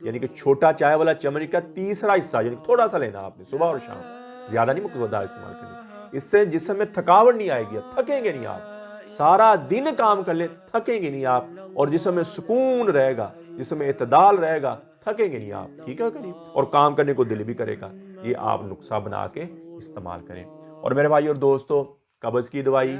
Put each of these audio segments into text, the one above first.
یعنی کہ چھوٹا چائے والا چمچ کا تیسرا حصہ، یعنی تھوڑا سا لینا آپ نے صبح اور شام، زیادہ نہیں مقدار استعمال کرنی۔ اس سے جسم میں تھکاوٹ نہیں آئے گی، تھکیں گے نہیں آپ، سارا دن کام کر لیں تھکیں گے نہیں آپ، اور جسم میں سکون رہے گا، جسم میں اعتدال رہے گا، تھکیں گے نہیں آپ، ٹھیک ہے قریب، اور کام کرنے کو دل بھی کرے گا۔ یہ آپ نسخہ بنا کے استعمال کریں۔ اور میرے بھائی اور دوستو، قبض کی دوائی،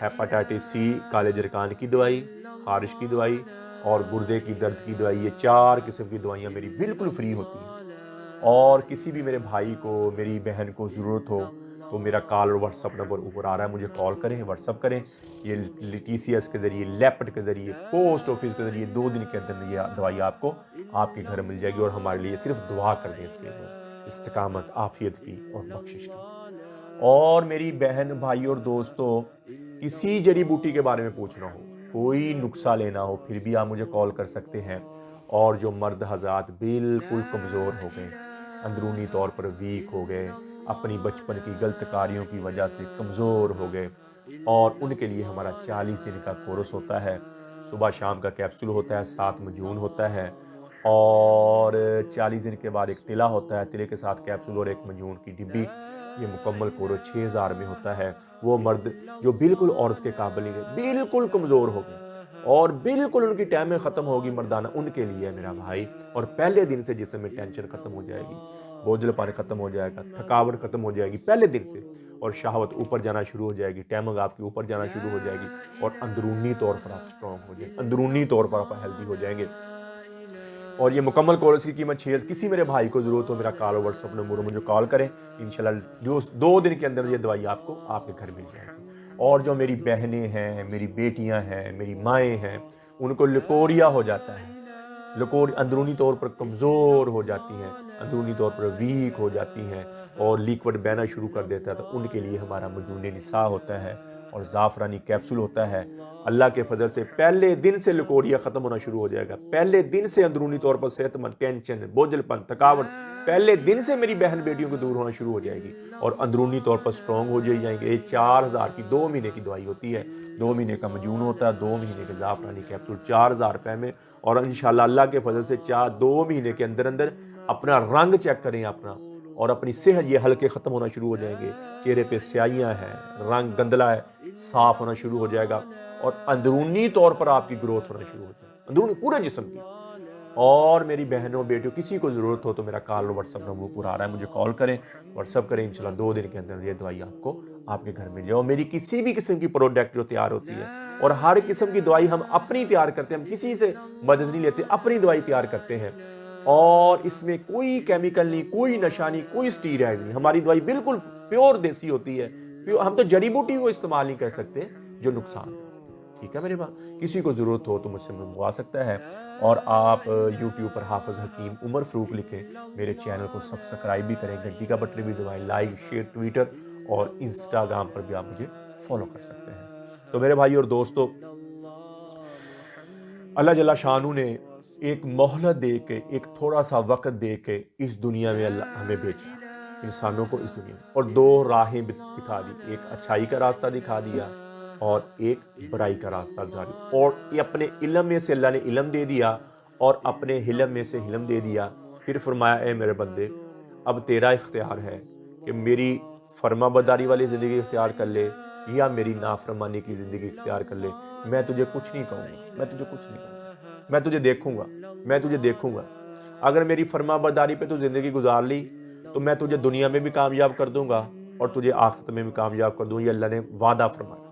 ہیپاٹائٹس سی، کالے جرکان کی دوائی، خارش کی دوائی اور گردے کی درد کی دوائی، یہ 4 قسم کی دوائیاں میری بالکل فری ہوتی ہیں۔ اور کسی بھی میرے بھائی کو، میری بہن کو ضرورت ہو تو میرا کال اور واٹس اپ نمبر اوپر آ رہا ہے، مجھے کال کریں، واٹس اپ کریں۔ یہ TCS کے ذریعے، لیپٹ کے ذریعے، پوسٹ آفس کے ذریعے 2 دن کے اندر یہ دوائی آپ کو آپ کے گھر مل جائے گی۔ اور ہمارے لیے صرف دعا کر دیں اس کے لیے، استقامت، عافیت کی اور بخشش کی۔ اور میری بہن، بھائی اور دوستو، کسی جڑی بوٹی کے بارے میں پوچھنا ہو، کوئی نسخہ لینا ہو، پھر بھی آپ مجھے کال کر سکتے ہیں۔ اور جو مرد حضرات بالکل کمزور ہو گئے، اندرونی طور پر ویک ہو گئے، اپنی بچپن کی غلط کاریوں کی وجہ سے کمزور ہو گئے، اور ان کے لیے ہمارا 40 دن کا کورس ہوتا ہے۔ صبح شام کا کیپسول ہوتا ہے، 7 مجون ہوتا ہے، اور 40 دن کے بعد ایک تلا ہوتا ہے، تلے کے ساتھ کیپسول اور 1 مجون کی ڈبی۔ یہ مکمل کورس 6000 میں ہوتا ہے۔ وہ مرد جو بالکل عورت کے قابل نہیں ہے، بالکل کمزور ہو گئے اور بالکل ان کی ٹائمیں ختم ہوگی مردانہ، ان کے لیے ہے میرا بھائی۔ اور پہلے دن سے جسم میں ٹینشن ختم ہو جائے گی، بوجھل پن ختم ہو جائے گا، تھکاوٹ ختم ہو جائے گی پہلے دن سے، اور شہوت اوپر جانا شروع ہو جائے گی، ٹائمنگ آپ کی اوپر جانا شروع ہو جائے گی، اور اندرونی طور پر آپ سٹرونگ ہو جائیں گے، اندرونی طور پر آپ ہیلدی ہو جائیں گے۔ اور یہ مکمل کورس کی قیمت 6۔ کسی میرے بھائی کو ضرورت ہو، میرا کال اور واٹس ایپ نمبر مجھے کال کریں، انشاءاللہ 2 دن کے اندر یہ دوائی آپ کو آپ کے گھر مل جائے گی۔ اور جو میری بہنیں ہیں، میری بیٹیاں ہیں، میری مائیں ہیں، ان کو لکوریا ہو جاتا ہے، اندرونی طور پر کمزور ہو جاتی ہیں، اندرونی طور پر ویک ہو جاتی ہیں، اور لیکوڈ بہنا شروع کر دیتا ہے، تو ان کے لیے ہمارا مجون نساء ہوتا ہے اور زعفرانی کیپسول ہوتا ہے۔ اللہ کے فضل سے پہلے دن سے لکوریا ختم ہونا شروع ہو جائے گا، پہلے دن سے اندرونی طور پر صحت مند، ٹینشن، بوجھل پن، تھکاوٹ پہلے دن سے میری بہن بیٹیوں کو دور ہونا شروع ہو جائے گی، اور اندرونی طور پر سٹرونگ ہو جائیں گے۔ یہ 4000 کی 2 مہینے کی دوائی ہوتی ہے، 2 مہینے کا مجون ہوتا ہے، 2 مہینے کے زعفرانی کیپسول 4000 روپے میں۔ اور انشاءاللہ اللہ کے فضل سے 2 مہینے کے اندر اندر اپنا رنگ چیک کریں اپنا، اور اپنی صحت، یہ ہلکے ختم ہونا شروع ہو جائیں گے، چہرے پہ سیاہیاں ہیں، رنگ گندلا ہے، صاف ہونا شروع ہو جائے گا، اور اندرونی طور پر آپ کی گروتھ ہونا شروع ہو جائے گا، اندرونی پورے جسم کی۔ اور میری بہنوں، بیٹیوں، کسی کو ضرورت ہو تو میرا کال اور واٹس ایپ نمبر پر آ رہا ہے، مجھے کال کریں، واٹس ایپ کریں، انشاءاللہ 2 دن کے اندر یہ دوائی آپ کو آپ کے گھر میں جائے۔ اور میری کسی بھی قسم کی پروڈکٹ جو تیار ہوتی ہے، اور ہر قسم کی دوائی ہم اپنی تیار کرتے ہیں، ہم کسی سے مدد نہیں لیتے، اپنی دوائی تیار کرتے ہیں، اور اس میں کوئی کیمیکل نہیں، کوئی نشہ نہیں، کوئی اسٹیرائڈ نہیں، ہماری دوائی بالکل پیور دیسی ہوتی ہے۔ ہم تو جڑی بوٹی کو استعمال نہیں کر سکتے جو نقصان ہے، ٹھیک ہے میرے بھائی۔ کسی کو ضرورت ہو تو مجھ سے منگوا سکتا ہے، اور آپ یوٹیوب پر حافظ حکیم عمر فروخ لکھیں، میرے چینل کو سبسکرائب بھی کریں، گھنٹی کا بٹن بھی دبائیں، لائک، شیئر، ٹویٹر اور انسٹاگرام پر بھی آپ مجھے فالو کر سکتے ہیں۔ تو میرے بھائی اور دوستو، اللہ جل شانہ نے ایک مہلت دے کے، ایک تھوڑا سا وقت دے کے اس دنیا میں اللہ ہمیں بھیجا، انسانوں کو اس دنیا میں، اور 2 راہیں دکھا دی، ایک اچھائی کا راستہ دکھا دیا اور ایک برائی کا راستہ دکھا دیا، اور یہ اپنے علم میں سے اللہ نے علم دے دیا، اور اپنے حلم میں سے حلم دے دیا۔ پھر فرمایا، اے میرے بندے، اب تیرا اختیار ہے کہ میری فرما برداری والی زندگی اختیار کر لے یا میری نافرمانی کی زندگی اختیار کر لے، میں تجھے کچھ نہیں کہوں گا، میں تجھے کچھ نہیں کہوں گا، میں تجھے دیکھوں گا، میں تجھے دیکھوں گا۔ اگر میری فرما برداری پہ تو زندگی گزار لی تو میں تجھے دنیا میں بھی کامیاب کر دوں گا اور تجھے آخرت میں بھی کامیاب کر دوں گا۔ یہ اللہ نے وعدہ فرمایا،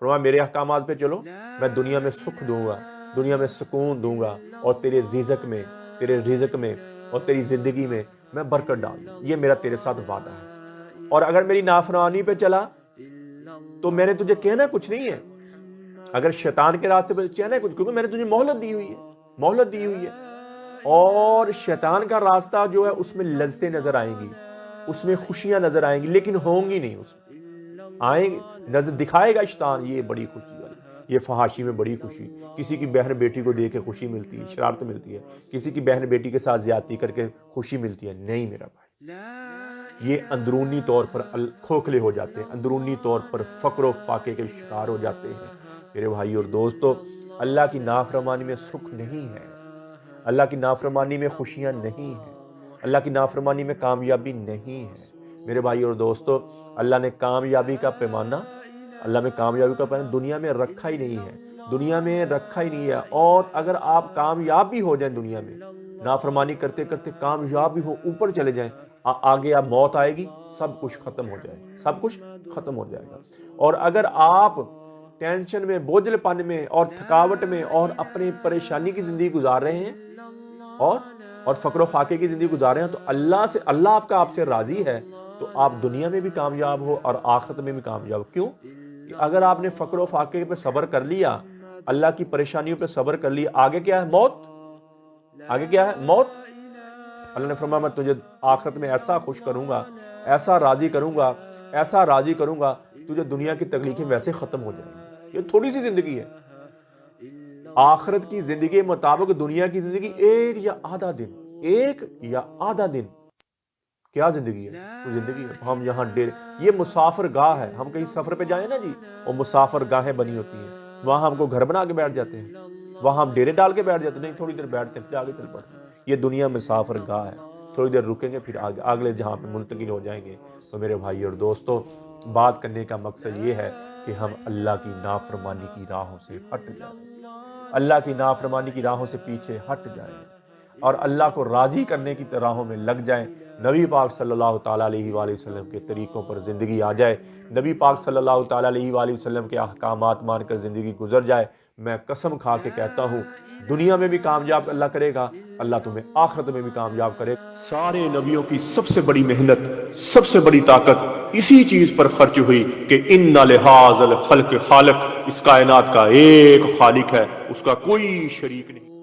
فرمایا میرے احکامات پہ چلو، میں دنیا میں سکھ دوں گا، دنیا میں سکون دوں گا، اور تیرے رزق میں اور تیری زندگی میں میں برکت ڈال دوں۔ یہ میرا تیرے ساتھ وعدہ ہے۔ اور اگر میری نافرمانی پہ چلا تو میں نے تجھے کہنا کچھ نہیں ہے، اگر شیطان کے راستے پہ کہنا کچھ، کیونکہ میں نے تجھے مہلت دی ہوئی ہے۔ اور شیطان کا راستہ جو ہے اس میں لذتیں نظر آئیں گی، اس میں خوشیاں نظر آئیں گی، لیکن ہوں گی نہیں، اس میں آئیں گی، نظر دکھائے گا شیطان، یہ بڑی خوشی والی، یہ فحاشی میں بڑی خوشی، کسی کی بہن بیٹی کو دیکھ کے خوشی ملتی ہے، شرارت ملتی ہے، کسی کی بہن بیٹی کے ساتھ زیادتی کر کے خوشی ملتی ہے، نہیں میرا بھائی، یہ اندرونی طور پر کھوکھلے ہو جاتے ہیں، اندرونی طور پر فقر و فاقے کے شکار ہو جاتے ہیں۔ میرے بھائی اور دوستو، اللہ کی نافرمانی میں سکھ نہیں ہے، اللہ کی نافرمانی میں خوشیاں نہیں ہیں، اللہ کی نافرمانی میں کامیابی نہیں ہے۔ میرے بھائی اور دوستو، اللہ نے کامیابی کا پیمانہ دنیا میں رکھا ہی نہیں ہے، اور اگر آپ کامیاب بھی ہو جائیں دنیا میں، نافرمانی کرتے کرتے کامیاب بھی ہو، اوپر چلے جائیں، آگے آپ موت آئے گی، سب کچھ ختم ہو جائے گا۔ اور اگر آپ ٹینشن میں، بوجھل پن میں اور تھکاوٹ میں اور اپنی پریشانی کی زندگی گزار رہے ہیں اور فقر و فاقے کی زندگی گزار رہے ہیں، تو اللہ آپ سے راضی ہے، تو آپ دنیا میں بھی کامیاب ہو اور آخرت میں بھی کامیاب ہو۔ کیوں؟ کہ اگر آپ نے فقر و فاقے پہ صبر کر لیا، اللہ کی پریشانیوں پہ صبر کر لیا، آگے کیا ہے؟ موت۔ اللہ نے فرمایا میں تجھے آخرت میں ایسا خوش کروں گا، ایسا راضی کروں گا، تجھے دنیا کی تکلیفیں ویسے ختم ہو جائیں گی۔ یہ تھوڑی سی زندگی ہے۔ آخرت کی زندگی مطابق دنیا کی زندگی ایک یا آدھا دن کیا زندگی ہے؟ ہم یہاں یہ مسافر گاہ ہے، ہم کہیں سفر پہ جائیں نا جی، وہ مسافر گاہیں بنی ہوتی ہیں، وہاں ہم کو گھر بنا کے بیٹھ جاتے ہیں، وہاں ہم ڈیرے ڈال کے بیٹھ جاتے ہیں، نہیں تھوڑی دیر بیٹھتے ہیں پھر آگے چل پڑتے ہیں۔ یہ دنیا مسافر گاہ ہے، تھوڑی دیر رکیں گے پھر اگلے جہاں پہ منتقل ہو جائیں گے۔ تو میرے بھائی اور دوستو، بات کرنے کا مقصد یہ ہے کہ ہم اللہ کی نافرمانی کی راہوں سے ہٹ جائیں، اللہ کی نافرمانی کی راہوں سے پیچھے ہٹ جائیں اور اللہ کو راضی کرنے کی راہوں میں لگ جائیں۔ نبی پاک صلی اللہ تعالیٰ علیہ وآلہ وسلم کے طریقوں پر زندگی آ جائے، نبی پاک صلی اللہ تعالیٰ علیہ وآلہ وسلم کے احکامات مان کر زندگی گزر جائے۔ میں قسم کھا کے کہتا ہوں، دنیا میں بھی کامیاب اللہ کرے گا، اللہ تمہیں آخرت میں بھی کامیاب کرے گا۔ سارے نبیوں کی سب سے بڑی محنت، سب سے بڑی طاقت اسی چیز پر خرچ ہوئی کہ ان لحاظ الخلق خالق، اس کائنات کا ایک خالق ہے، اس کا کوئی شریک نہیں۔